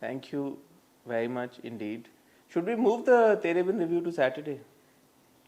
Thank you very much indeed. Should we move the Tere Bin review to Saturday?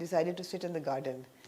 decided to sit in the garden.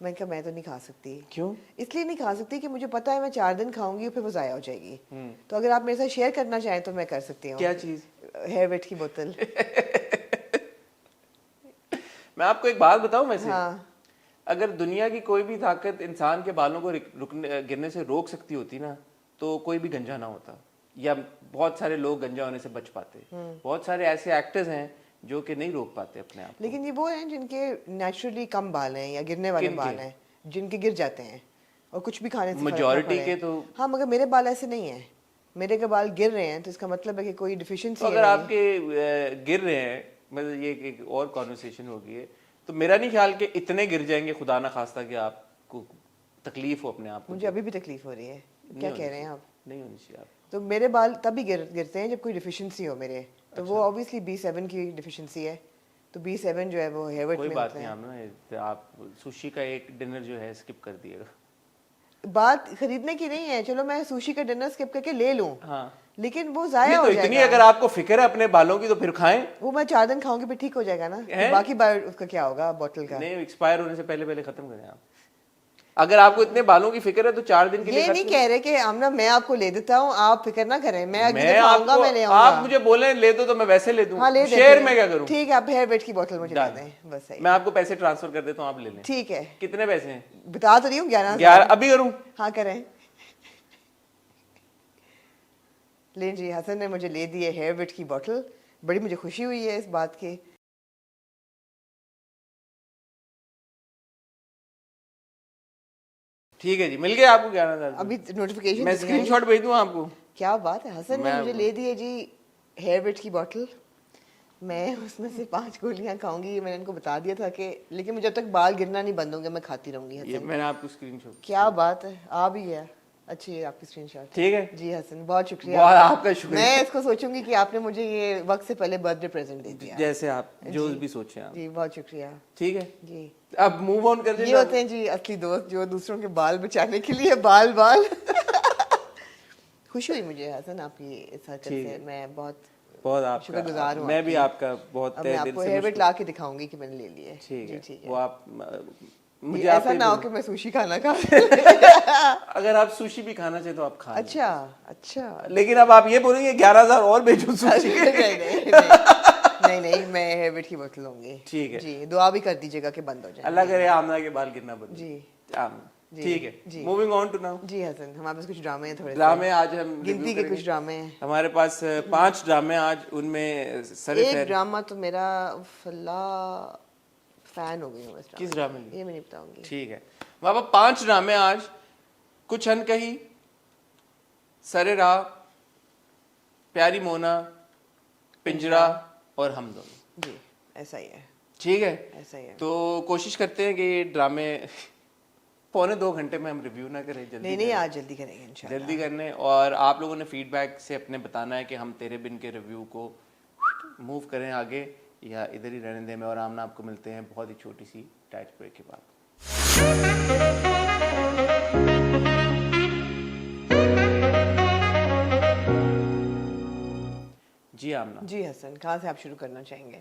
میں کہا میں تو نہیں کھا سکتی. کیوں؟ اس لیے نہیں کھا سکتی کہ مجھے پتا ہے میں 4 دن کھاؤں گی پھر وہ ضائع ہو جائے گی. تو اگر آپ میرے ساتھ شیئر کرنا چاہیں تو میں کر سکتی ہوں. کیا چیز؟ ہیئر ویٹ کی بوتل. میں آپ کو ایک بات بتاؤں ویسے، ہاں اگر دنیا کی کوئی بھی طاقت انسان کے بالوں کو گرنے سے روک سکتی ہوتی نا تو کوئی بھی گنجا نہ ہوتا، یا بہت سارے لوگ گنجا ہونے سے بچ پاتے. بہت سارے ایسے ایکٹرز ہیں جو کہ نہیں روک پاتے اپنے آپ کو. لیکن یہ وہ ہیں جن کے نیچرلی کم بال ہیں یا گرنے والے بال ہیں جن کے گر جاتے ہیں اور کچھ بھی کھانے سے میجورٹی کے تو. ہاں مگر میرے بال ایسے نہیں ہیں. میرے کے بال گر رہے ہیں تو اس کا مطلب ہے کہ کوئی ڈیفیشنسی ہے. اگر آپ کے گر رہے ہیں، مطلب یہ ایک اور کانورسیشن ہوگی ہے، تو میرا نہیں خیال کہ اتنے گر جائیں گے خدا نہ خواستہ کہ آپ کو تکلیف ہو اپنے آپ کو. مجھے ابھی بھی تکلیف ہو رہی ہے. کیا کہہ رہے ہیں آپ؟ نہیں ہونی چاہیے آپ. تو میرے بال تبھی گرتے ہیں جب کوئی ڈیفیشنسی ہو میرے. تو وہ اوبیسلی B7 کی ڈیفیشنسی ہے. تو B7 جو ہے وہ ہیئر ویٹ میں کوئی بات نہیں، آپ سوشی کا ایک ڈنر جو ہے اسکپ کر دیے گا. بات خریدنے کی نہیں ہے. چلو میں سوشی کا ڈنر اسکپ کر کے لے لوں، ہاں لیکن وہ ضائع ہو تو جائے اتنی گا. اگر آپ کو فکر ہے اپنے بالوں کی تو پھر کھائیں. وہ میں 4 دن کھاؤں گی پھر ٹھیک ہو جائے گا نا. باقی بار اس کا کیا ہوگا بوٹل کا؟ نہیں، ایکسپائر ہونے سے پہلے ختم کریں آپ. اگر آپ کو اتنے بالوں کی فکر ہے تو 4 دن کے لیے یہ نہیں کہہ رہے کہ آمنہ میں آپ کو لے دیتا ہوں آپ فکر نہ کریں. میں اگلی میں دفعہ آؤں گا میں لے آؤں گا. آپ مجھے بولیں لے دو تو میں ویسے لے دوں. ہاں لے دیتے شیئر ہیں. میں کیا کروں؟ ٹھیک ہے آپ ہیئر ویٹ کی بوتل مجھے دے دیں بس. میں آپ کو پیسے ٹرانسفر کر دیتا ہوں، آپ لے لیں. ٹھیک ہے. کتنے پیسے ہیں بتا تو رہی ہوں 11 ابھی کروں. ہاں کریں. لیں جی حسن نے مجھے لے دی ہے ہیئر ویٹ کی بوتل. بڑی مجھے خوشی ہوئی ہے اس بات کی. ٹھیک ہے جی، مل گیا آپ کو 11,000. ابھی نوٹیفیکیشن میں اسکرین شاٹ بھیج دوں آپ کو. کیا بات ہے. حسن نے مجھے لے دی ہے جی ہیئر ویٹ کی بوتل. میں اس میں سے 5 گولیاں کھاؤں گی. میں نے ان کو بتا دیا تھا کہ لیکن مجھے جب تک بال گرنا نہیں بند ہوں گے میں کھاتی رہوں گی. یہ میں نے آپ کو اسکرین شاٹ. کیا بات ہے. آ بھی ہے. اچھی ہے آپ کی اسکرین شاٹ. ٹھیک ہے جی حسن بہت شکریہ. بہت آپ کا شکریہ. میں اس کو سوچوں گی کہ آپ نے مجھے یہ وقت سے پہلے برتھ ڈے پریزنٹ دے دیا. جیسے آپ جو بھی سوچیں آپ. جی بہت شکریہ. ٹھیک ہے جی اب موو آن کر دیں. یہ ہوتے ہیں جی اصلی دوست جو دوسروں کے بال بچانے کے لیے بال خوشی ہوئی مجھے حسن آپ کی اس حرکت سے. میں بہت آپ شکر گزار ہوں. میں بھی آپ کا بہت میں آپ کو ہیئر ویٹ لا کے دکھاؤں گی کہ میں نے لے لی ہے. ٹھیک ہے. ٹھیک ہے. وہ آپ مجھے ایسا نہ ہو کہ میں سوشی کھانا کھا. اگر آپ سوشی بھی کھانا چاہیں تو آپ کھا. اچھا لیکن اب آپ یہ بولیں گے 11,000 اور بھیجو سوشی. نہیں میں ہیئر ویٹ کی بوتل لوں گی. ٹھیک ہے جی دعا بھی کر دیجیے گا کہ بند ہو جائے. اللہ کرے آمنہ کے بال گرنا بند. جی ٹھیک ہے. Moving on to now. جی حسن ہمارے پاس کچھ ڈرامے ہیں. تھوڑے ڈرامے آج ہم گنتی کے کچھ ڈرامے ہیں ہمارے پاس. 5 ڈرامے آج. ان میں ایک ڈرامہ تو میرا فلا فین ہو گئی ہوں. کس ڈرامے یہ میں نہیں بتاؤں گی. ٹھیک ہے. بابا 5 ڈرامے آج. کچھ ان کہی، سر راہ، پیاری مونا، پنجرا اور ہم دونوں. جی ایسا ہی ہے. ٹھیک ہے. ایسا ہی ہے. تو کوشش کرتے ہیں کہ یہ ڈرامے 1.25 گھنٹے میں ہم ریویو نہ کریں. جلدی نہیں آج جلدی کریں گے انشاءاللہ. جلدی کرنے. اور آپ لوگوں نے فیڈ بیک سے اپنے بتانا ہے کہ ہم تیرے بن کے ریویو کو موو کریں آگے یا ادھر ہی رہنے دیں. میں اور آمنہ آپ کو ملتے ہیں بہت ہی چھوٹی سی ٹائچ بریک کے بعد. جی آمنہ. جی حسن کہاں سے آپ شروع کرنا چاہیں گے؟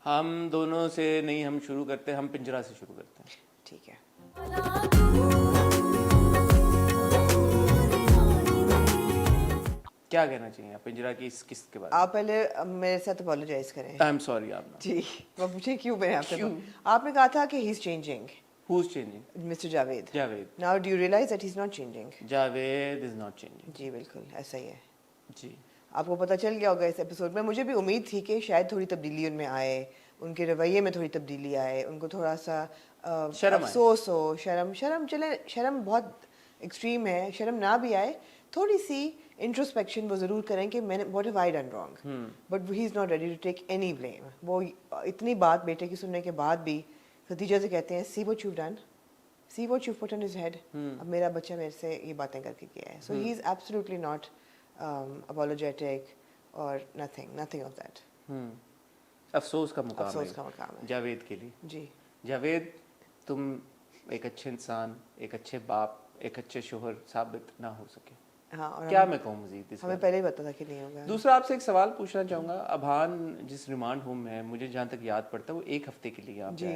ہم دونوں سے نہیں ہم شروع کرتے ہیں. ہم پنجرا سے شروع کرتے ہیں. ٹھیک ہے. کیا کہنا چاہیے آپ پنجرا کی اس قسط کے بعد؟ آپ پہلے میرے ساتھ اپولوجائز کریں. I am sorry Amna. جی وہ مجھے کیوں میں آپ نے کہا تھا کہ he is changing. Who's changing? Mr. Javed. Javed. Now do you realize that he's not changing? Javed is not changing. جی بالکل ایسا ہی ہے. جی آپ کو پتہ چل گیا ہوگا اس ایپیسوڈ میں. مجھے بھی امید تھی کہ شاید تھوڑی تبدیلی ان میں آئے, ان کے رویے میں تھوڑی تبدیلی آئے, ان کو تھوڑا سا افسوس ہو, شرم چلے, شرم بہت ایکسٹریم ہے, شرم نہ بھی آئے, تھوڑی سی انٹروسپیکشن وہ ضرور کریں کہ میں نے what have I done wrong, but he is not ready to take any blame. وہ اتنی بات بیٹے کی سننے کے بعد بھی خدیجہ سے کہتے ہیں see what you done, see what you put on his head. اب میرا بچہ میرے سے یہ باتیں کر کے کیا ہے. So he is absolutely not apologetic or nothing of that. افسوس کا مقام ہے جاوید کے لیے. جی جاوید تم ایک اچھے انسان, ایک اچھے باپ, ایک اچھے شوہر ثابت نہ ہو سکے. ہاں کیا میں کہوں مزید اس ہمیں پہلے ہی پتا تھا کہ نہیں ہوگا. دوسرا آپ سے ایک سوال پوچھنا چاہوں گا. ابھان جس ریمانڈ ہوم میں مجھے جہاں تک یاد پڑتا ہے وہ 1 ہفتے کے لیے آپ جی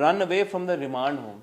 run away from the remand home?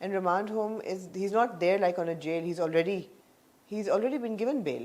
and remand home is, he's not there like on a jail, he's already been given bail,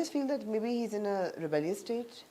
just feel that maybe he's in a rebellious stage.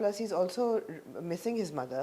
plus he's also missing his mother,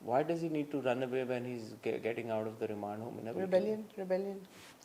why does he need to run away when he's getting out of the remand home in a Rebellion.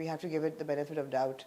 we have to give it the benefit of doubt.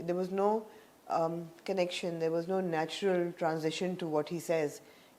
there was no connection, there was no natural transition to what he says.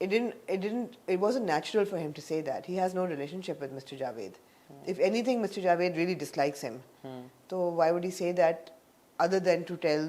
It wasn't natural for him to say that. He has no relationship with Mr. Javed. If anything, Mr. Javed really dislikes him. So why would he say that other than to tell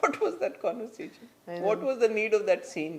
What was that conversation? What was the need of that scene?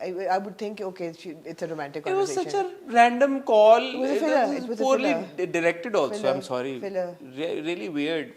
I would think okay it's a romantic It was conversation. such a random call. It was a filler. It It was was a poorly filler. directed also. Filler. I'm sorry. Filler. Really weird.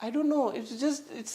I don't know. It's just it's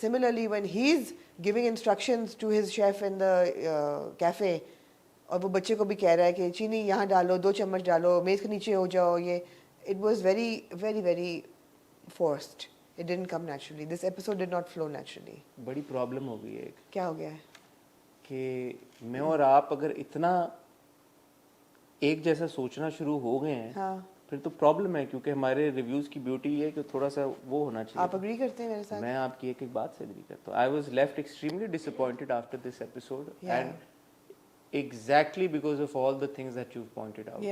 Similarly, when he's giving instructions to his chef in the cafe, اور وہ بچے کو بھی کہہ رہا ہے کہ چینی یہاں ڈالو, 2 چمچ ڈالو, میز کے نیچے ہو جاؤ, یہ it was very very very forced. It ڈidn't come naturally. This episode did not flow naturally. بڑی پرابلم ہو گئی ہے ایک کیا ہو گیا ہے کہ میں اور آپ اگر اتنا ایک جیسا سوچنا شروع ہو گئے ہیں ہاں, پھر تو پرابلم ہے, کیونکہ ہمارے ریویوز کی بیوٹی یہ ہے کہ تھوڑا سا وہ ہونا چاہیے. آپ اگری کرتے ہیں میرے ساتھ؟ میں آپ کی ایک ایک بات سے اگری کرتا ہوں. I was left extremely disappointed after this episode and exactly because of all the things that you pointed out.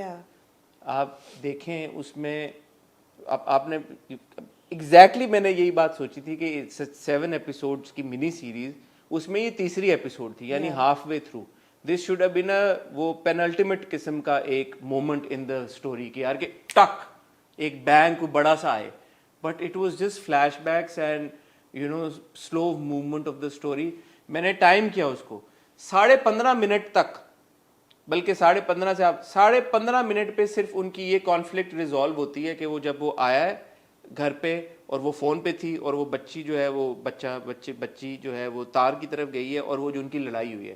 آپ دیکھیں اس میں آپ نے ایگزیکٹلی میں نے یہی بات سوچی تھی کہ 7 ایپیسوڈس کی منی سیریز, اس میں یہ تیسری ایپیسوڈ تھی, یعنی half way through this should have been وہ پینلٹیمیٹ قسم کا ایک مومنٹ ان دا اسٹوری کہ یار کہ ٹک ایک بینگ کو بڑا سا آئے, but it was just flashbacks and you know slow movement of the story. میں نے ٹائم کیا اس کو 15.5 منٹ تک, بلکہ 15.5 سے آپ 15.5 منٹ پہ صرف ان کی یہ کانفلکٹ ریزالو ہوتی ہے کہ وہ جب وہ آیا ہے گھر پہ اور وہ فون پہ تھی اور وہ بچی جو ہے وہ بچی جو ہے وہ تار کی طرف گئی ہے اور وہ جو ان کی لڑائی ہوئی ہے,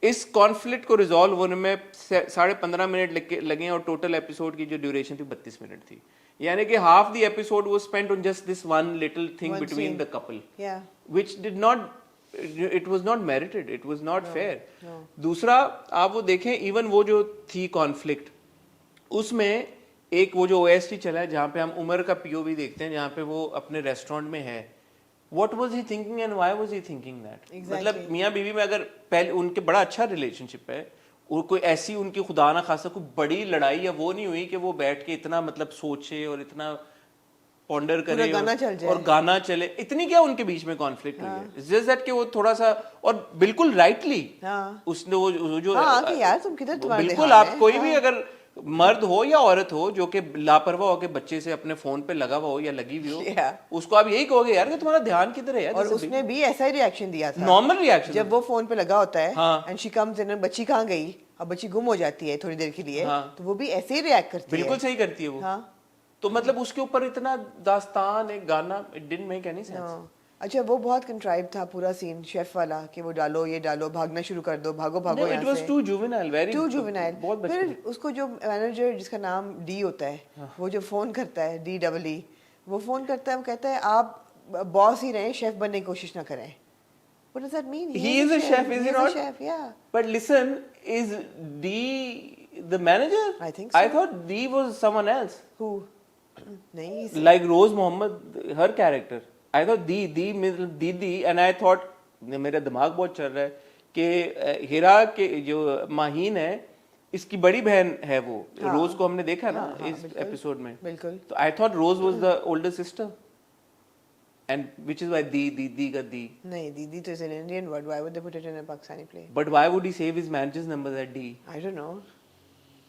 اس کانفلکٹ کو ریزالو ہونے میں 15.5 منٹ لگے اور ٹوٹل ایپیسوڈ کی جو ڈیوریشن تھی 32 منٹ تھی. یعنی کہ half the episode was spent on just this one little thing between the Kapil which did not, it was not merited, it was not fair. دوسرا آپ وہ دیکھیں ایون وہ جو تھی کانفلکٹ, اس میں ایک وہ جو او ایس ٹی چلا ہے جہاں پہ ہم عمر کا پی او وی دیکھتے ہیں, جہاں پہ وہ اپنے ریسٹورینٹ میں ہے. What was he thinking and Y was he thinking that? مطلب میاں بیوی میں اگر پہلے ان کے بڑا اچھا ریلیشن شپ ہے اور کوئی ایسی ان کی خدا نہ خاصا کوئی بڑی لڑائی یا وہ نہیں ہوئی کہ وہ بیٹھ کے اتنا مطلب سوچے اور اتنا پونڈر کرے اور گانا چلے, اتنی کیا ان کے بیچ میں کانفلکٹ ہوئی ہے. جسٹ دیٹ کہ وہ تھوڑا سا اور بالکل رائٹلی اس نے وہ جو بالکل آپ کوئی بھی اگر مرد ہو یا عورت ہو جو کہ لاپرواہ ہو کے بچے سے اپنے فون پہ لگا ہوا ہو یا لگی ہوئی ہو, اس کو آپ یہی کہو گے یار کہ تمہارا دھیان کدھر ہے یار. اور اس نے بھی ایسا ہی ریئیکشن دیا تھا, نارمل ریئیکشن, جب وہ فون پہ لگا ہوتا ہے اینڈ شی کمز ان, بچی کہاں گئی, اب بچی گم ہو جاتی ہے تھوڑی دیر کے لیے, تو وہ بھی ایسے ہی ریئیکٹ کرتی ہے. بالکل صحیح کرتی ہے وہ. تو مطلب اس کے اوپر اتنا داستان ایک گانا, it didn't make any sense. اچھا وہ بہت کنٹرائیو تھا پورا سین شیف والا کہ وہ ڈالو یہ ڈالو, بھاگنا شروع کر دو, بھاگو بھاگو یہاں سے. It was too juvenile, very too juvenile. بہت بچپن. پھر اس کو جو مینیجر جس کا نام ڈی ہوتا ہے وہ جو فون کرتا ہے DEE, وہ فون کرتا ہے, وہ کہتا ہے آپ باس ہی رہیں, شیف بننے کی کوشش نہ کریں. What does that mean? He is a chef, is he not? He is a chef, yeah. But listen, is D the manager? I think so. I thought D was someone else. Who? نہیں, like Rose Mohammed, her character. I thought Didi, and I thought میرا دماغ بہت چل رہا ہے کہ ہیرا کے جو ماہین ہے اس کی بڑی بہن ہے, وہ روز کو ہم نے دیکھا نا اس ایپیسوڈ میں. بالکل. تو I thought Rose was the older sister, and which is why Didi کا D. نہیں, Didi تو is an Indian word. Why would they put it in a Pakistani play? But why would he save his manager's number at D? I don't know.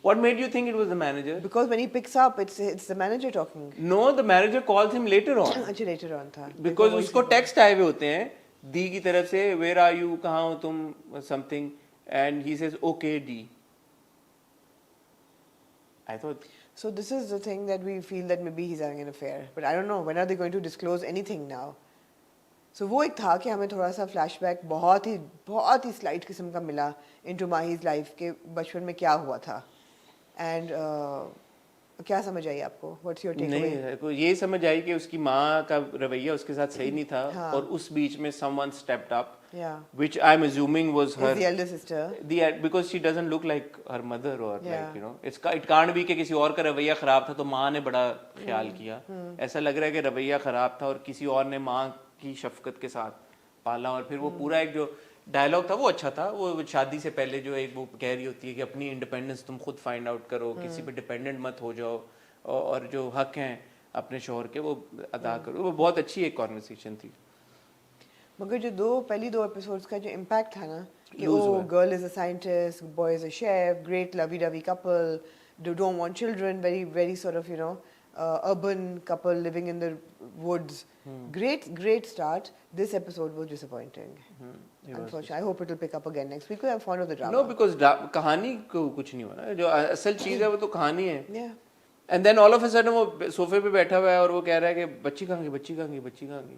What made you think it was the manager? Because when he picks up, it's the manager talking. No, the manager calls him later on. اچھا later on تھا. Because اس کو text آئے ہوئے ہوتے ہیں دی کی طرف سے, where are you, کہاں ہو تم, something, and he says okay D. I thought. So this is the thing that we feel that maybe he's having an affair, but I don't know when are they going to disclose anything now. So وہ ایک تھا کہ ہمیں تھوڑا سا flash back بہت ہی slight قسم کا ملا انٹو ماہیز لائف کہ بچپن میں کیا ہوا تھا. اینڈ کیا سمجھ آئی آپ کو؟ واٹس یور ٹیک اوے؟ نہیں, یہ سمجھ آئی کہ اس کی ماں کا رویہ اس کے ساتھ صحیح نہیں تھا اور اس بیچ میں someone stepped up, which I'm assuming was her, the elder sister, because she doesn't look like her mother, or like, you know, it can't be کہ کسی اور کا رویہ خراب تھا تو ماں نے بڑا خیال کیا. ایسا لگ رہا ہے کہ رویہ خراب تھا اور کسی اور نے ماں کی شفقت کے ساتھ پالا. اور پھر وہ پورا ایک جو ڈائلاگ تھا وہ اچھا تھا, وہ شادی سے پہلے جو ایک وہ کہہ رہی ہوتی ہے کہ اپنی انڈیپینڈنس تم خود فائنڈ آؤٹ کرو, کسی پہ ڈیپینڈنٹ مت ہو جاؤ, اور جو حق ہیں اپنے شوہر کے وہ ادا کرو. وہ بہت اچھی ایک کانورسیشن تھی. مگر جو پہلی 2 ایپیسوڈس کا جو امپیکٹ تھا نا کہ وہ girl is a scientist, boy is a chef, great lovey dovey couple, don't want children, very sort of you know urban couple living in the woods. Great start. This episode was disappointing. Unfortunately, I hope it will pick up again next week. I'm fond of the drama. No, because کہانی کو کچھ نہیں ہوا نا, جو اصل چیز ہے وہ تو کہانی ہے. Yeah. And then all of a sudden وہ صوفے پہ بیٹھا ہوا ہے اور وہ کہہ رہا ہے کہ بچی کہاں گئی, بچی کہاں گئی, بچی کہاں گئی.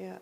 yeah.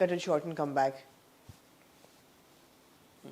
cut it short and come back.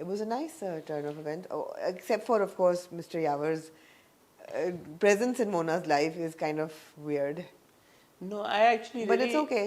It was a nice turn of event, except for of course Mr. Yavar's presence in Mona's life is kind of weird. No, I actually But really it's okay.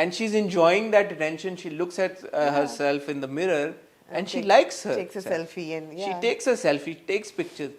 And she's enjoying that attention. She looks at herself in the mirror and she likes her. Takes a selfie and She yeah. takes a selfie, takes pictures.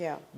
Yeah.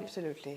Absolutely.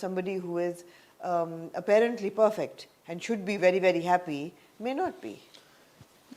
somebody who is apparently perfect and should be very very happy may not be.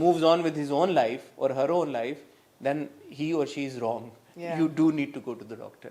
moves on with his own life or her own life, then he or she is wrong. Yeah. You do need to go to the doctor.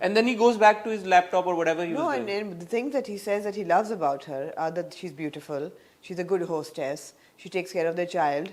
And then he goes back to his laptop or whatever he was doing. No, and the things that he says that he loves about her are that she's beautiful, she's a good hostess, she takes care of their child.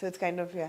So it's kind of, yeah.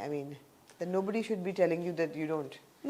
I mean, then nobody should be telling you that you don't.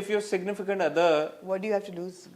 if your significant other, What do you have to lose?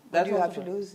What that's do you have also to lose?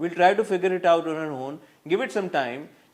we'll try to figure it out on our own, give it some time,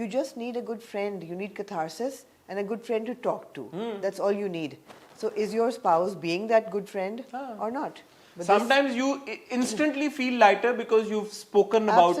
you just need a good friend, you need catharsis and a good friend to talk to. That's all you need. So is your spouse being that good friend or not? But Sometimes you instantly feel lighter because you've spoken about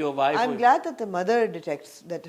your wife. I'm or- glad that the mother detects that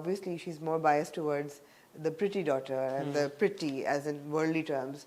obviously she's more biased towards the pretty daughter and the pretty as in worldly terms.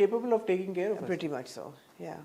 capable of taking care of us. pretty much so, yeah.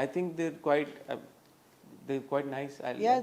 I think they're quite nice. Yeah.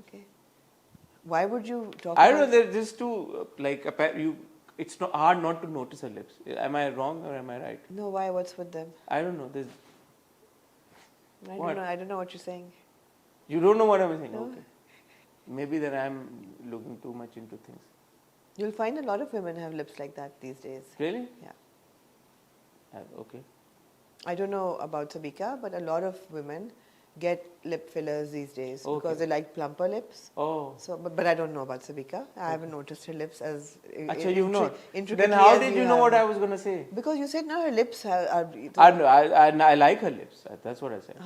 Okay. Why would you talk? I don't know. about- They're just too like you. It's not hard not to notice her lips. Am I wrong or am I right? No, why? What's with them? I don't know. There's. I What? don't know. I don't know what you're saying. You don't know what I'm saying. No. Okay. Maybe then I'm looking too much into things. You'll find a lot of women have lips like that these days. Really? Yeah. Okay. I don't know about Sabika, but a lot of women get lip fillers these days Okay. because they like plumper lips. Oh. So, but I don't know about Sabika. I haven't noticed her lips as Actually, you've not. intricately Then how as did you know what have. I was gonna say? Because you said now her lips are I like her lips. That's what I said.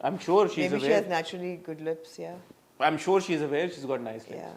I'm sure she's maybe she aware. has naturally good lips, yeah. I'm sure she's aware. She's got nice lips. Yeah.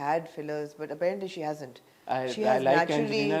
had fillers? But apparently she hasn't. She I has like naturally Angelina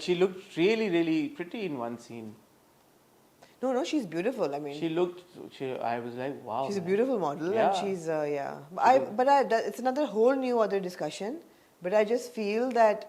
she looked really pretty in one scene. No, she's beautiful. I mean, I was like, wow. she's a man. beautiful model, Yeah. and she's yeah. It's another whole new other discussion. But I just feel that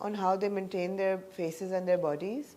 on how they maintain their faces and their bodies,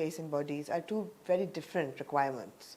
face and bodies are two very different requirements.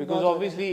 Because obviously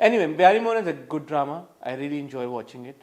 Anyway, Barrymore is a good drama. I really enjoy watching it.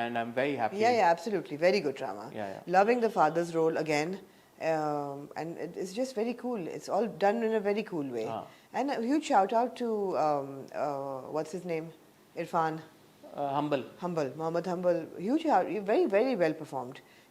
And I'm very happy. Yeah, absolutely. Very good drama. Yeah. Loving the father's role again. And it's just very cool. It's all done in a very cool way. Ah. And a huge shout out to, what's his name? Irfan. Humble. Mohammed Humble. Huge shout. Very, very well performed.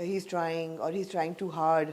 he's trying too hard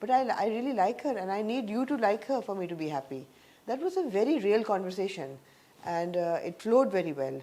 but I really like her and I need you to like her for me to be happy. That was a very real conversation and it flowed very well.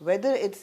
Whether it's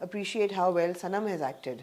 appreciate how well Sanam has acted?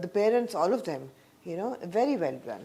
the parents, all of them, you know, very well done.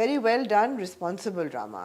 Very well done, responsible drama.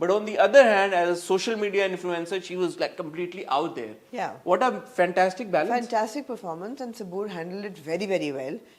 But on the other hand, as a social media influencer, she was like completely out there. Yeah. What a fantastic balance. Fantastic performance, and Sabur handled it very, very well.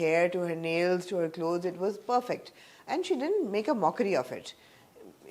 hair to her nails to her clothes, it was perfect. And she didn't make a mockery of it.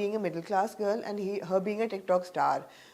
being a middle class girl and her being a TikTok star,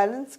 balance,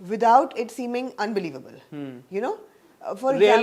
without it seeming unbelievable. You know, for real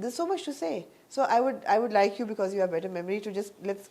there's so much to say. So I would like you, because you have better memory, to just let's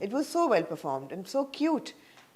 It was so well performed and so cute.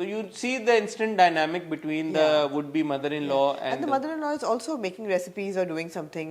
So you see the instant dynamic between the would-be mother-in-law and the mother-in-law is also making recipes or doing something,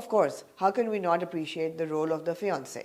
Of course, how can we not appreciate the role of the fiancé?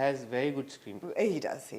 has very good screen. He does. He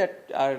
that our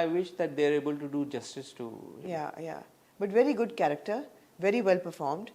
I wish that they are able to do justice to. Yeah. But very good character, very well performed.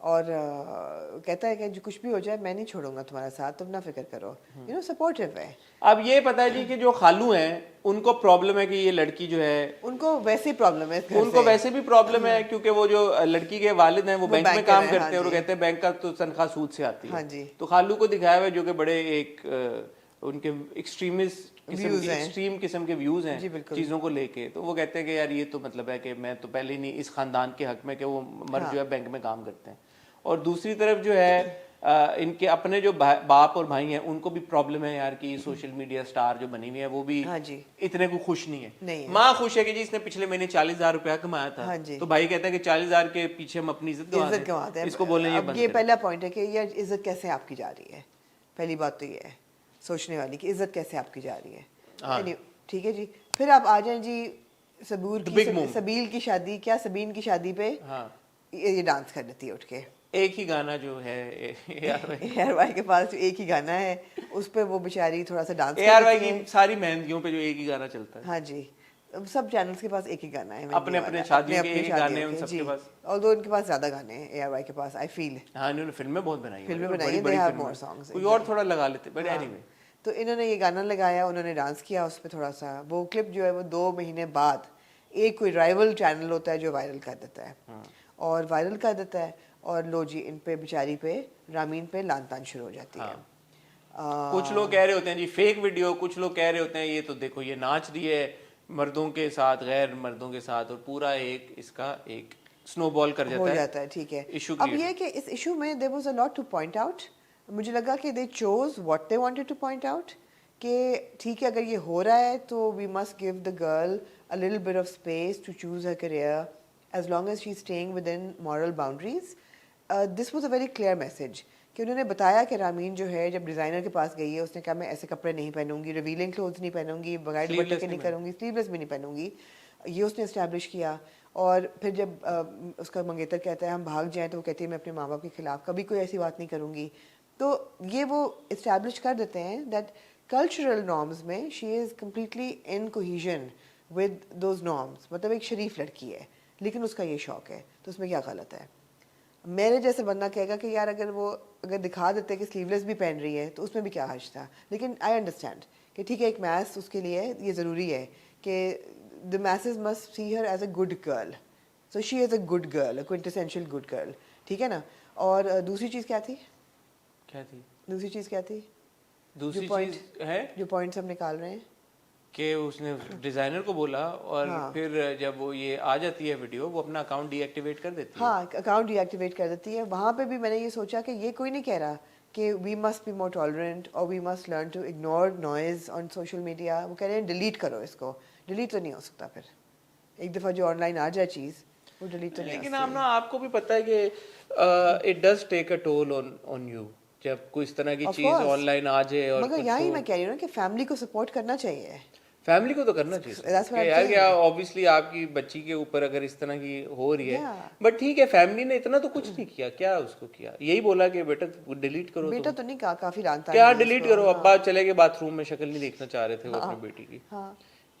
اور کہتا ہے کہ جو کچھ بھی ہو جائے میں نہیں چھوڑوں گا تمہارا ساتھ, تم نہ فکر کرو, سپورٹیو ہے. اب یہ پتا ہے جی کہ جو خالو ہیں ان کو پرابلم ہے کہ یہ لڑکی جو ہے ان کو ویسے پرابلم ہے, ان کو ویسے بھی پرابلم ہے کیونکہ وہ جو لڑکی کے والد ہیں وہ بینک میں کام کرتے ہیں اور وہ کہتے ہیں بینک کا تو تنخواہ سود سے آتی ہے. تو خالو کو دکھایا ہوا ہے جو کہ بڑے ایک ان کے ایکسٹریم قسم کے ویوز ہیں چیزوں کو لے کے, تو وہ کہتے ہیں کہ یار یہ تو مطلب ہے کہ میں تو پہلے ہی نہیں اس خاندان کے حق میں کہ وہ مرد جو ہے بینک میں کام کرتے ہیں. اور دوسری طرف جو ہے ان کے اپنے جو باپ اور بھائی ہیں ان کو بھی پرابلم ہے یار کہ سوشل میڈیا سٹار جو بنی ہوئی ہے وہ بھی اتنے کو خوش نہیں ہے. ماں خوش ہے کہ جی اس نے پچھلے مہینے 40,000 روپیہ کمایا تھا, تو بھائی کہتا ہے کہ 40,000 کے پیچھے ہم اپنی عزت گنواتے ہیں. اس کو بولیں یہ پہلا پوائنٹ ہے کہ یہ عزت کیسے آپ کی جا رہی ہے. پہلی بات تو یہ ہے سوچنے والی کہ عزت کیسے آپ کی جا رہی ہے. ٹھیک ہے جی, پھر آپ آ جائیں جی سبیل کی شادی, کیا سبین کی شادی پہ یہ ڈانس کر لیتی ہے اٹھ کے. ایک ہی گانا جو ہے اے آر وائی کے پاس جو ایک ہی گانا ہے اس پہ وہ بیچاری تھوڑا سا ڈانس. اے آر وائی کی ساری مہندیوں پہ جو ایک ہی گانا چلتا ہے. ہاں جی, سب چینلز کے پاس ایک ہی گانا ہے, اپنے اپنے شادیوں کے ایک ہی گانے ہیں ان سب کے پاس. اور ان کے پاس زیادہ گانے ہیں اے آر وائی کے پاس, آئی فیل. ہاں انہوں نے فلمیں بہت بنائی ہیں, they have more songs. کوئی اور تھوڑا لگا لیتے, بٹ اینی وے. تو انہوں نے یہ گانا لگایا, انہوں نے ڈانس کیا اس پہ تھوڑا سا. وہ کلپ جو ہے وہ 2 مہینے بعد ایک کوئی رائیول چینل ہوتا ہے جو وائرل کر دیتا ہے, اور وائرل کر دیتا ہے, اور لو جی ان پہ بیچاری پہ رامین پہ لان تان شروع ہو جاتی ہے. کچھ لوگ کہہ رہے ہوتے ہیں جی فیک ویڈیو, کچھ لوگ کہہ رہے ہوتے ہیں یہ تو دیکھو یہ ناچ رہی ہے مردوں کے ساتھ غیر مردوں کے ساتھ, اور پورا ایک اس کا ایک سنو بال کر جاتا ہے. ٹھیک ہے, اب یہ کہ اس ایشو میں there was a lot to point out. مجھے لگا کہ they chose what they wanted to point out, کہ ٹھیک ہے اگر یہ ہو رہا ہے تو we must give the girl a little bit of space to choose her career as long as she's staying within moral boundaries. This was a very clear message کہ انہوں نے بتایا کہ رامین جو ہے جب ڈیزائنر کے پاس گئی ہے اس نے کہا میں ایسے کپڑے نہیں پہنوں گی, ریویلنگ کلوتھس نہیں پہنوں گی, بغیر دوپٹے کے نہیں کروں گی, سلیو لیس بھی نہیں پہنوں گی. یہ اس نے اسٹیبلش کیا. اور پھر جب اس کا منگیتر کہتا ہے ہم بھاگ جائیں تو وہ کہتی ہے میں اپنے ماں باپ کے خلاف کبھی کوئی ایسی بات نہیں کروں گی. تو یہ وہ اسٹیبلش کر دیتے ہیں دیٹ کلچرل نارمز میں she is completely in cohesion with those norms. مطلب ایک شریف لڑکی ہے لیکن اس کا یہ شوق ہے, تو اس میں کیا غلط ہے؟ میرے جیسے بندہ کہے گا کہ یار اگر دکھا دیتے کہ سلیو لیس بھی پہن رہی ہے تو اس میں بھی کیا حرج تھا. لیکن آئی انڈرسٹینڈ کہ ٹھیک ہے ایک میس اس کے لیے یہ ضروری ہے کہ the masses must see her as a good girl. So she is a good girl, a quintessential good girl. ٹھیک ہے نا. اور دوسری چیز کیا تھی؟ دوسری چیز کیا تھی؟ دوسری چیز ہے جو پوائنٹس ہم نکال رہے ہیں کہ اس نے ڈیزائنر کو بولا, اور پھر جب وہ یہ آ جاتی ہے ویڈیو وہ اپنا اکاؤنٹ ڈی ایکٹیویٹ کر دیتی ہے. ہاں اکاؤنٹ ڈی ایکٹیویٹ کر دیتی ہے. وہاں پہ بھی میں نے یہ سوچا کہ یہ کوئی نہیں کہہ رہا کہ we must be more tolerant اور we must learn to ignore noise on social media. وہ کہہ رہے ہیں ڈیلیٹ کرو اس کو. ڈیلیٹ تو نہیں ہو سکتا, پھر ایک دفعہ جو آن لائن آ جائے چیز وہ ڈیلیٹ تو نہیں. لیکن آپ کو بھی پتہ ہے کہ it does take a toll on you جب کوئی اس طرح کی چیز آن لائن آ جائے. اور مگر یہی میں کہہ رہی ہوں کہ فیملی کو سپورٹ کرنا چاہیے. فیملی کو تو کرنا چاہیے یار, کیا obviously آپ کی بچی کے اوپر اگر اس طرح کی ہو رہی ہے, بٹ ٹھیک ہے فیملی نے اتنا تو کچھ نہیں کیا. کیا اس کو کیا یہی بولا کہ بیٹا ڈیلیٹ کرو. بیٹا تو نہیں کہا, کافی لانتا کیا ڈیلیٹ کرو. ابا چلے گئے باتھ روم میں, شکل نہیں دیکھنا چاہ رہے تھے وہ اپنی بیٹی کی.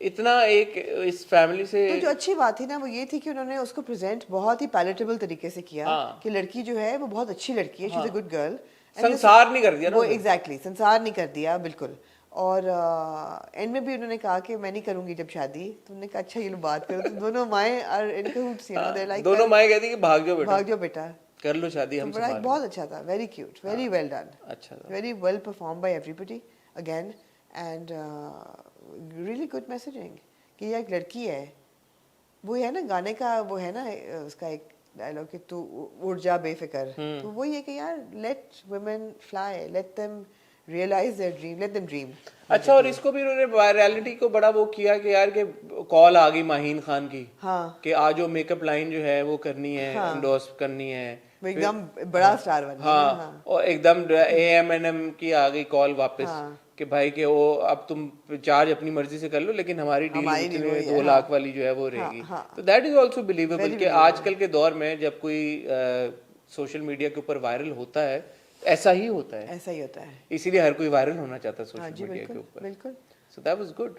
اتنا ایک اس فیملی سے جو اچھی بات تھی نا وہ یہ تھی کہ انہوں نے اس کو پریزنٹ بہت ہی پیلیٹیبل طریقے سے کیا کہ لڑکی جو ہے وہ بہت اچھی لڑکی ہے, شی از اے گڈ گرل. سنسار نہیں کر دیا وہ ایگزیکٹلی سنسار نہیں کر دیا بالکل. اور اینڈ میں بھی انہوں نے کہا کہ میں نہیں کروں گی جب شادی. تو انہوں نے کہا اچھا یہ لو بات کرو. تو دونوں مائیں اور ان کے دونوں مائیں کہتی کہ بھاگ جاؤ بیٹا, بھاگ جاؤ بیٹا, کر لو شادی ہم سے. بہت اچھا تھا, very cute, very well done, اچھا very well perform by everybody again, and really good messaging کہ یہ ایک لڑکی ہے. وہ ہے نا گانے کا, وہ ہے نا اس کا ایک ڈائلاگ کہ تو اڑ جا بے فکر. تو وہی ہے کہ یار let women fly, let them realize their dream, let them dream. اچھا, اور اس کو بھی انہوں نے وائرلٹی کو بڑا وہ کیا کہ یار کہ کال آ گئی ماہین خان کی کہ آج وہ میک اپ لائن جو ہے وہ کرنی ہے, انڈورس کرنی ہے, ایک دم بڑا اسٹار بن گیا. ہاں, اور ایک دم AMNM کی آ گئی کال واپس کہ بھائی کہ وہ اب تم چارج اپنی مرضی سے کر لو لیکن ہماری ڈیل 2 لاکھ والی جو ہے وہ رہے گی. تو دیٹ از آلسو بلیویبل کہ آج کل کے دور میں جب کوئی سوشل میڈیا کے اوپر وائرل ہوتا ہے ایسا ہی ہوتا ہے, ایسا ہی ہوتا ہے. اسی لیے ہر کوئی وائرل ہونا چاہتا ہے سوشل میڈیا کے اوپر. بالکل. So that was good.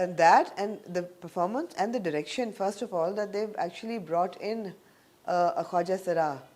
And that and the performance and the direction, first of all, that they've actually brought in a Khwaja Sara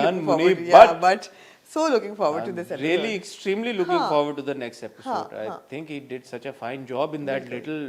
done Muneeb, but so looking forward to this episode. Really extremely looking forward to the next episode. I think he did such a fine job in that little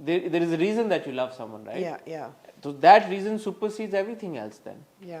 there is a reason that you love someone, right? Yeah. So that reason supersedes everything else then. Yeah.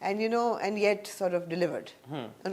and you know, and yet sort of delivered on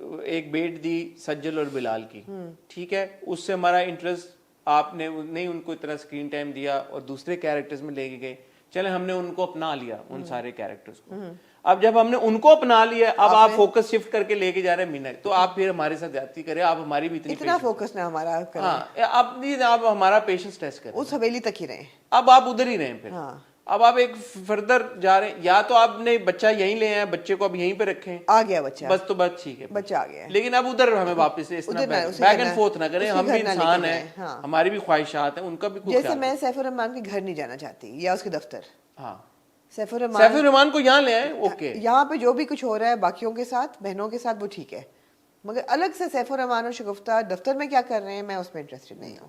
ایک bat دی سجل اور بلال کی, ٹھیک ہے, اس سے ہمارا interest, آپ نے نہیں ان کو اتنا اسکرین ٹائم دیا اور دوسرے کیریکٹرز میں لے کے گئے, چلے ہم نے ان کو اپنا لیا ان سارے کیریکٹرز کو. اب جب ہم نے ان کو اپنا لیا, اب آپ فوکس شفٹ کر کے لے کے جا رہے ہیں مینا, تو آپ پھر ہمارے ساتھ زیادتی کریں, آپ ہماری بھی اتنا فوکس نہ ہمارا کریں, ہاں آپ ہمارا پیشنس ٹیسٹ کریں, اس حویلی تک ہی رہیں, اب آپ ادھر ہی رہیں. پھر اب آپ ایک فردر جا رہے ہیں, یا تو آپ نے بچہ یہیں لے آئے, بچے کو اب یہیں پہ رکھیں, آ گیا بچہ, بس تو بس ٹھیک ہے, بچہ آ گیا, لیکن اب ادھر ہمیں واپس بیک اینڈ فورتھ نہ کریں. ہم بھی انسان ہیں, ہماری بھی خواہشات ہیں, ان کا بھی کچھ. جیسے میں سیف الرحمان کے گھر نہیں جانا چاہتی یا اس کے دفتر, ہاں سیف الرحمان کو یہاں لے آئے, اوکے, یہاں پہ جو بھی کچھ ہو رہا ہے باقیوں کے ساتھ, بہنوں کے ساتھ, وہ ٹھیک ہے, مگر الگ سے سیف الرحمان اور شگفتہ دفتر میں کیا کر رہے ہیں, میں اس میں انٹرسٹڈ نہیں ہوں.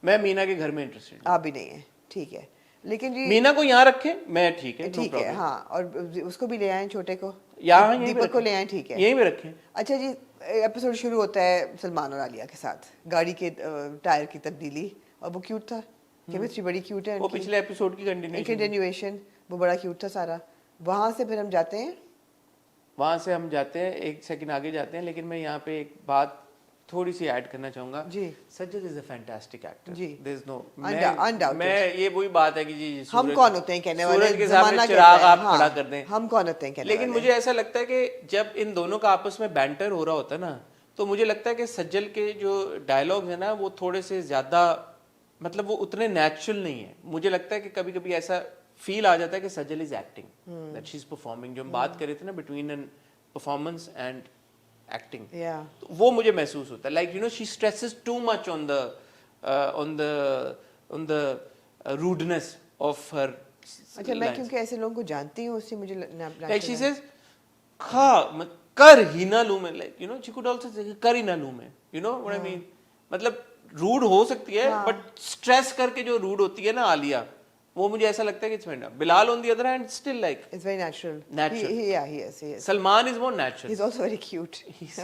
میں مینا کے گھر میں انٹرسٹڈ, آپ بھی نہیں ہیں, ٹھیک ہے, لیکن جی مینا کو یہاں رکھیں, میں ٹھیک ہے, ٹھیک ہے, ہاں, اور اس کو بھی لے آئیں, چھوٹے کو یہاں دیپک کو لے آئیں, ٹھیک ہے, یہیں پہ رکھیں. اچھا جی, ایپیسوڈ شروع ہوتا ہے سلمان اور عالیہ کے ساتھ, گاڑی کے ٹائر کی تبدیلی, اور وہ کیوٹ تھا, کیمسٹری بڑی کیوٹ ہے, وہ پچھلے ایپیسوڈ کی کنٹینیویشن, وہ بڑا کیوٹ تھا سارا. وہاں سے پھر ہم جاتے ہیں, ایک سیکنڈ آگے جاتے ہیں, لیکن میں یہاں پہ ایک بات تھوڑی سی ایڈ کرنا چاہوں گا. جی, سجل از اے فینٹاسٹک ایکٹر, جی, دیر از نو, میں یہ وہی بات ہے کہ جی ہم کون ہوتے ہیں کہنے والے, سورج کے سامنے چراغ آپ کھڑا کر دیں, ہم کون ہوتے ہیں کہنے والے. لیکن مجھے ایسا لگتا ہے کہ جب ان دونوں کا آپس میں بینٹر ہو رہا ہوتا ہے نا, تو مجھے لگتا ہے کہ سجل کے جو ڈائلاگز ہیں نا, وہ تھوڑے سے زیادہ, مطلب وہ اتنے نیچرل نہیں ہیں. مجھے لگتا ہے کہ کبھی کبھی ایسا فیل آ جاتا ہے کہ Sajal is acting, that she is performing, جو ہم بات کر رہے تھے نا between an performance and acting, وہ مجھے محسوس ہوتا ہے, like you know she stresses too much on the rudeness of her. اچھا, میں کیونکہ ایسے لوگوں کو جانتی ہوں, اس سے مجھے لائک شی سیز کر ہی نہ لوں میں, like you know she could also say کر ہی نہ لوں میں, یو نو واٹ آئی مین, مطلب روڈ ہو سکتی ہے, بٹ اسٹریس کر کے جو روڈ ہوتی ہے نا عالیہ, وہ مجھے ایسا لگتا ہے کہ it's fine. Bilal on the other hand still like it's very natural. Yeah, he is. Salman is more natural. He's also very cute.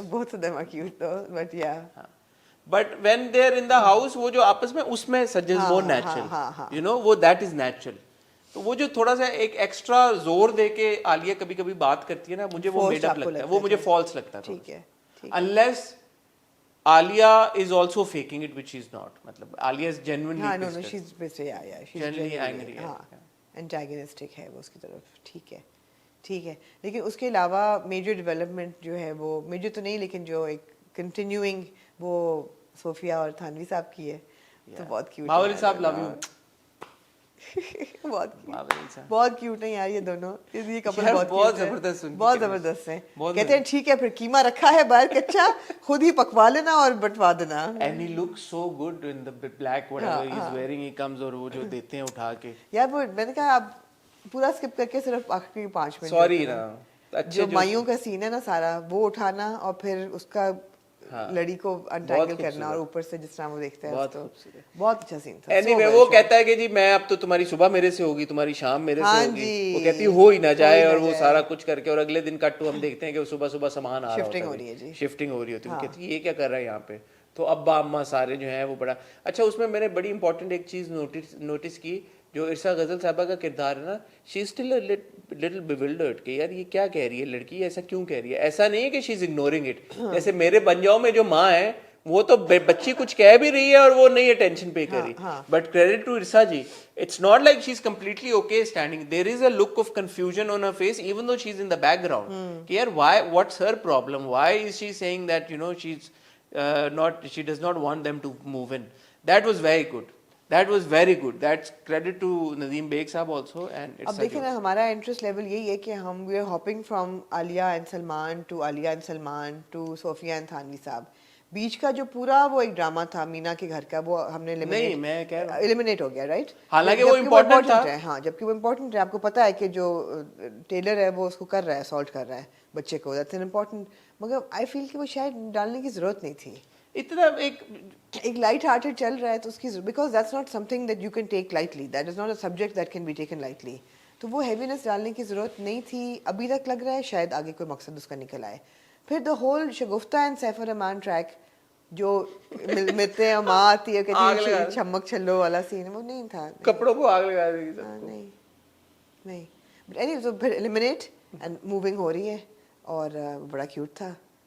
Both of them are cute though, but yeah. But when they're in the house, وہ جو آپس میں, اس میں Sajal is more natural. You know, وہ that is natural. تو وہ جو تھوڑا سا ایک ایکسٹرا زور دے کے عالیہ کبھی کبھی بات کرتی ہے نا, مجھے وہ میڈ اپ لگتا ہے, وہ مجھے فالس لگتا ہے. ٹھیک ہے, unless Alia is also faking it, which she's not. matlab Alia is genuinely no, she's genuinely angry. antagonistic ہے وہ اس کی طرف, ٹھیک ہے, ٹھیک ہے. لیکن اس کے علاوہ میجر ڈیولپمنٹ جو ہے, وہ میجر تو نہیں, لیکن جو ایک کنٹینیوئنگ, وہ صوفیہ اور تھانوی صاحب کی ہے, تو بہت کیوٹ. ماوری صاحب لو یو. بہت کیوٹ ہیں یار یہ دونوں, یہ کپل بہت زبردست, بہت زبردست ہیں. کہتے ہیں ٹھیک ہے پھر قیمہ رکھا ہے باہر کچا, خود ہی پکوا لینا اور بٹوا دینا. And he looks so good in the black whatever he's wearing, he comes, اور وہ جو دیتے ہیں اٹھا کے. یار وہ میں نے کہا آپ پورا اسکپ کر کے صرف آخری 5 منٹ, سوری نا, جو مائیوں کا سین ہے نا سارا, وہ اٹھانا اور پھر اس کا لڑی کو انٹینگل کرنا, اور اوپر سے جس طرح وہ دیکھتا ہے, تو بہت اچھا سین تھا. اینی وے وہ کہتا ہے کہ جی میں اب تو تمہاری صبح میرے سے ہوگی, تمہاری شام میرے سے ہوگی, وہ کہتی ہو ہی نہ جائے, اور وہ سارا کچھ کر کے, اور اگلے دن کٹ ٹو ہم دیکھتے ہیں کہ صبح صبح سامان آ رہا ہوتا ہے, شفٹنگ ہو رہی ہوتی ہے. وہ کہتی ہے یہ کیا کر رہا ہے یہاں پہ, تو ابا اماں سارے جو ہیں وہ بڑا اچھا. اس میں میں نے بڑی امپورٹنٹ ایک چیز نوٹس کی, جو عرصہ غزل صاحبہ کا کردار ہے نا, شی از اسٹل لٹل بیولڈرڈ کہ یار یہ کیا کہہ رہی ہے لڑکی, ایسا کیوں کہہ رہی ہے. ایسا نہیں ہے کہ شی از اگنورنگ اٹ, جیسے میرے بن جاؤ میں جو ماں ہے, وہ تو بچی کچھ کہہ بھی رہی ہے اور وہ نہیں اٹینشن پے کر رہی. بٹ کریڈٹ ٹو عرصہ ji, it's not like she is completely okay standing, there is a look of confusion on her face even though she is in the background, کہ یار why, what's her problem, why is she saying that you know she is not, she does not want them to move in. That was very good. That was very good. That's credit to Nadeem Beg Sahab also. And it's اب دیکھیں نا ہمارا interest level یہی ہے کہ ہم we are hopping from Alia and Salman to Alia and Salman to Sofia and Thanvi Sahab. بیچ کا جو پورا وہ ایک ڈرامہ تھا مینا کے گھر کا, وہ ہم نے ایلیمینیٹ ہو گیا, رائٹ. حالانکہ وہ امپورٹنٹ تھا, ہاں, جبکہ وہ امپورٹنٹ ہے. آپ کو پتا ہے کہ جو ٹیلر ہے وہ اس کو کر رہا ہے, اسالٹ کر رہا ہے بچے کو, دیٹس این امپورٹنٹ. مگر آئی فیل کہ وہ شاید ڈالنے کی ضرورت نہیں تھی. اتنا ایک لائٹ ہارٹڈ چل رہا ہے تو اس کی, because that's not something that you can take lightly, that is not a subject that can be taken lightly. تو وہ ہیوینس ڈالنے کی ضرورت نہیں تھی ابھی تک. لگ رہا ہے شاید آگے کوئی مقصد اس کا نکل آئے. پھر the whole Shagufta and Saif ur Rahman track جو ملتے ہیں, ماں آتی ہے کہتی ہے چمک چھلو والا سین, وہ نہیں تھا, کپڑوں کو آگ لگا دے گی. نہیں. بٹ اینی پھر ایلیمینیٹ اینڈ موونگ ہو رہی ہے, اور بڑا کیوٹ تھا.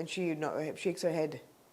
and she shakes her head,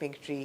pink tree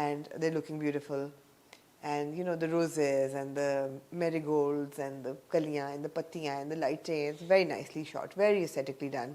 and they're looking beautiful. And you know the roses and the marigolds and the kaliyan and the pattiyan and the lighting, it's very nicely shot, very aesthetically done.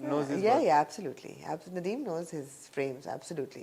knows his work. Yeah, absolutely. Nadeem knows his frames, absolutely.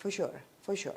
For sure.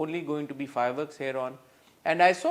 only going to be fireworks here on. And I saw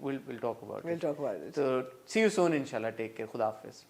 we'll talk about it. We'll talk about it. So see you soon inshallah. Take care. Khuda Hafiz.